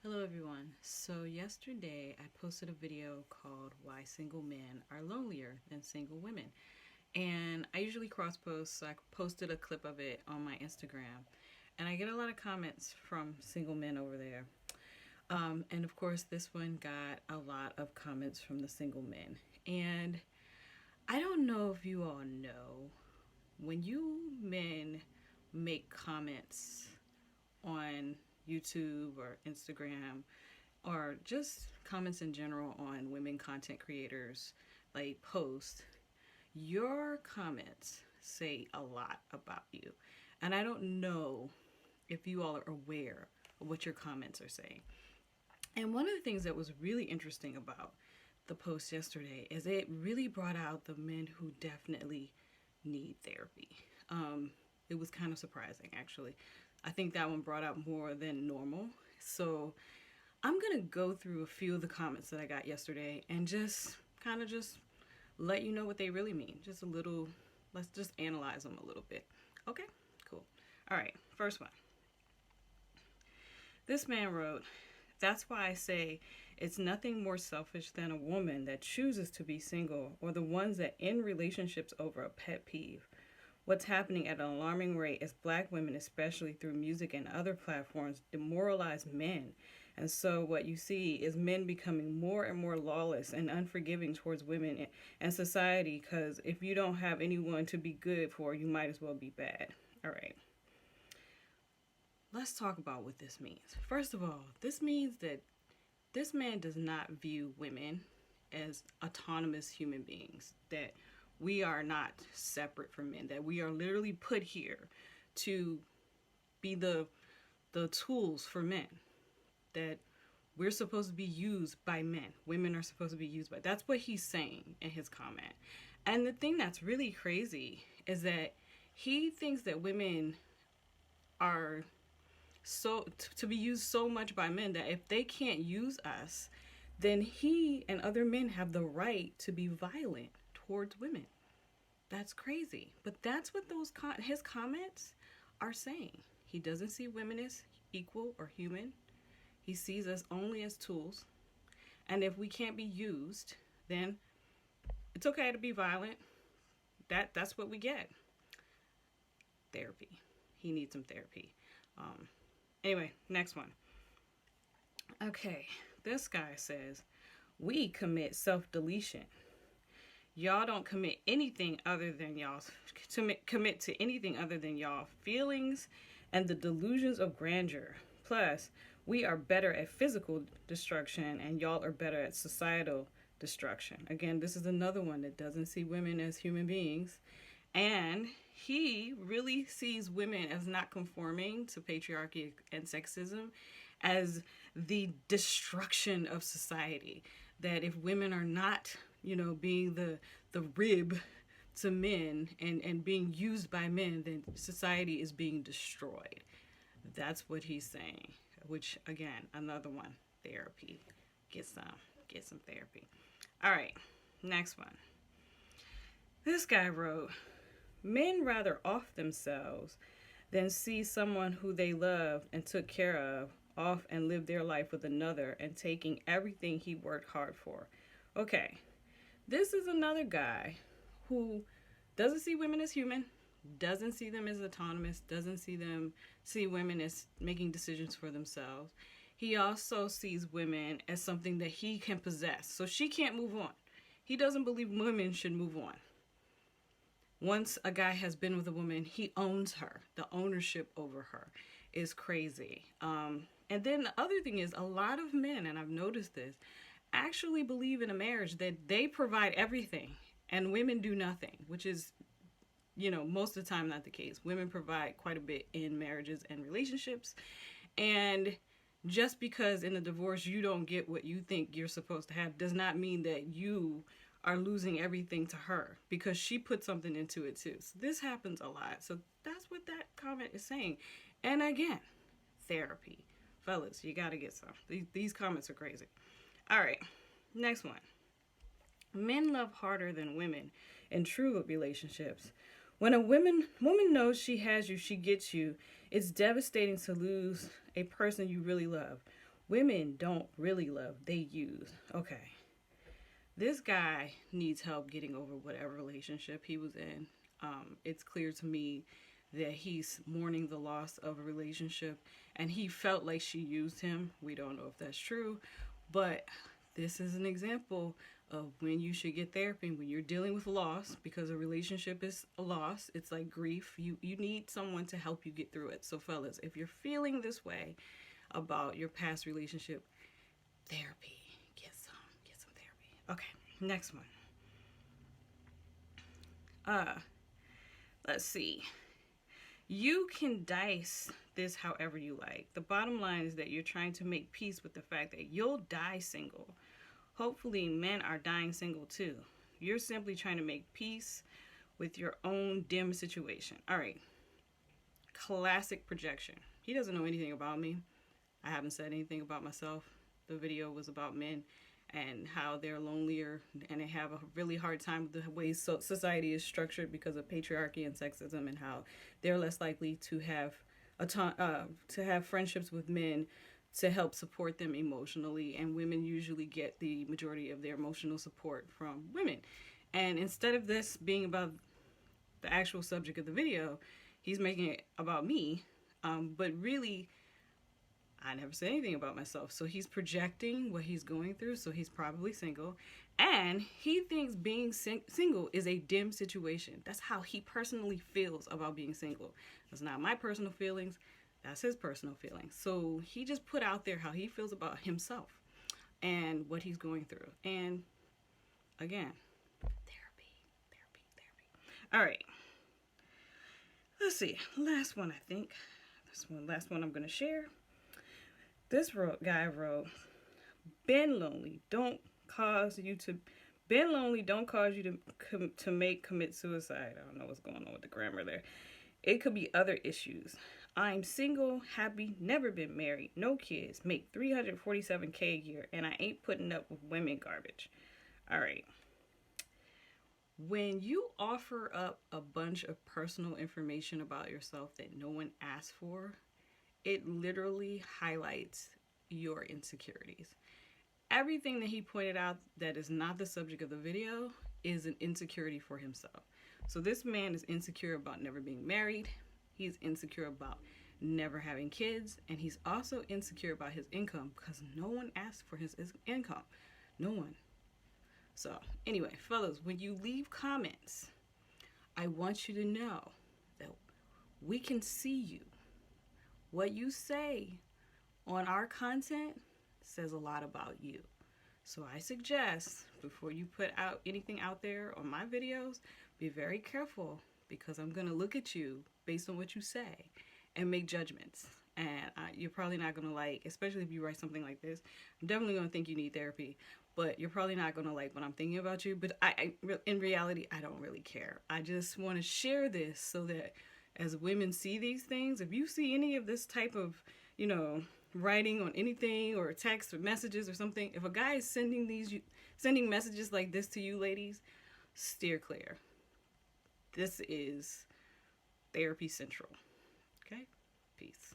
Hello everyone. So yesterday I posted a video called Why Single Men Are Lonelier Than Single Women. And I usually cross post, so I posted a clip of it on my Instagram. And I get a lot of comments from single men over there. And of course, this one got a lot of comments from the single men. And I don't know if you all know, when you men make comments on YouTube or Instagram, or just comments in general on women content creators like posts, your comments say a lot about you. And I don't know if you all are aware of what your comments are saying. And one of the things that was really interesting about the post yesterday is it really brought out the men who definitely need therapy. It was kind of surprising, actually. I think that one brought out more than normal. So I'm going to go through a few of the comments that I got yesterday and just kind of just let you know what they really mean. Just a little, let's just analyze them a little bit. Okay, cool. All right, first one. This man wrote, "That's why I say it's nothing more selfish than a woman that chooses to be single or the ones that end relationships over a pet peeve. What's happening at an alarming rate is black women, especially through music and other platforms, demoralize men. And so what you see is men becoming more and more lawless and unforgiving towards women and society, because if you don't have anyone to be good for, you might as well be bad." All right. Let's talk about what this means. First of all, this means that this man does not view women as autonomous human beings, that we are not separate from men, that we are literally put here to be the tools for men, that we're supposed to be used by men. Women are supposed to be used by. That's what he's saying in his comment. And the thing that's really crazy is that he thinks that women are so to be used so much by men that if they can't use us, then he and other men have the right to be violent towards women. That's crazy. But that's what his comments are saying. He doesn't see women as equal or human. He sees us only as tools. And if we can't be used, then it's okay to be violent. That's what we get. Therapy. He needs some therapy. Anyway, next one. Okay, this guy says, "We commit self-deletion. Y'all don't commit anything other than commit to anything other than y'all feelings and the delusions of grandeur. Plus, we are better at physical destruction and y'all are better at societal destruction." Again, this is another one that doesn't see women as human beings. And he really sees women as not conforming to patriarchy and sexism as the destruction of society. That if women are not, being the rib to men and being used by men, then society is being destroyed. That's what he's saying. Which, again, another one. Therapy. Get some therapy. All right, next one. This guy wrote, "Men rather off themselves than see someone who they loved and took care of off and live their life with another and taking everything he worked hard for." Okay, this is another guy who doesn't see women as human, doesn't see them as autonomous, doesn't see women as making decisions for themselves. He also sees women as something that he can possess, so she can't move on. He doesn't believe women should move on. Once a guy has been with a woman, he owns her. The ownership over her is crazy. And then the other thing is, a lot of men, and I've noticed this, actually believe in a marriage that they provide everything and women do nothing, which is, most of the time not the case. Women provide quite a bit in marriages and relationships. And just because in a divorce you don't get what you think you're supposed to have does not mean that you are losing everything to her, because she put something into it too. So this happens a lot. So that's what that comment is saying. And again, therapy. Fellas, you gotta get some. These comments are crazy. All right, next one. "Men love harder than women in true relationships. When a woman knows she has you, she gets you. It's devastating to lose a person you really love. Women don't really love, they use. Okay. This guy needs help getting over whatever relationship he was in. It's clear to me that he's mourning the loss of a relationship and he felt like she used him. We don't know if that's true, but this is an example of when you should get therapy when you're dealing with loss, because a relationship is a loss. It's like grief. You need someone to help you get through it. So fellas, if you're feeling this way about your past relationship, therapy. Get some therapy. Okay, next one. Let's see. You can dice this however you like. The bottom line is that you're trying to make peace with the fact that you'll die single. Hopefully, men are dying single too. You're simply trying to make peace with your own dim situation. All right. Classic projection. He doesn't know anything about me. I haven't said anything about myself. The video was about men and how they're lonelier and they have a really hard time with the way society is structured because of patriarchy and sexism, and how they're less likely to have friendships with men to help support them emotionally, and women usually get the majority of their emotional support from women. And instead of this being about the actual subject of the video, he's making it about me, but really I never said anything about myself. So he's projecting what he's going through. So he's probably single. And he thinks being single is a dim situation. That's how he personally feels about being single. That's not my personal feelings. That's his personal feelings. So he just put out there how he feels about himself and what he's going through. And again, therapy. All right. Let's see. Last one, I think. Last one I'm going to share. This guy wrote, been lonely don't cause you to commit suicide. I don't know what's going on with the grammar there. It could be other issues. I'm single, happy, never been married, no kids, make $347K a year, and I ain't putting up with women garbage. All right. When you offer up a bunch of personal information about yourself that no one asked for, it literally highlights your insecurities. Everything that he pointed out that is not the subject of the video is an insecurity for himself. So this man is insecure about never being married. He's insecure about never having kids. And he's also insecure about his income because no one asked for his income. No one. So anyway, fellas, when you leave comments, I want you to know that we can see you. What you say on our content says a lot about you. So I suggest before you put out anything out there on my videos, be very careful, because I'm going to look at you based on what you say and make judgments. And you're probably not going to like, especially if you write something like this, I'm definitely going to think you need therapy, but you're probably not going to like what I'm thinking about you. But in reality, I don't really care. I just want to share this so that as women see these things, if you see any of this type of, writing on anything or text or messages or something, if a guy is sending messages like this to you ladies, steer clear. This is Therapy Central. Okay? Peace.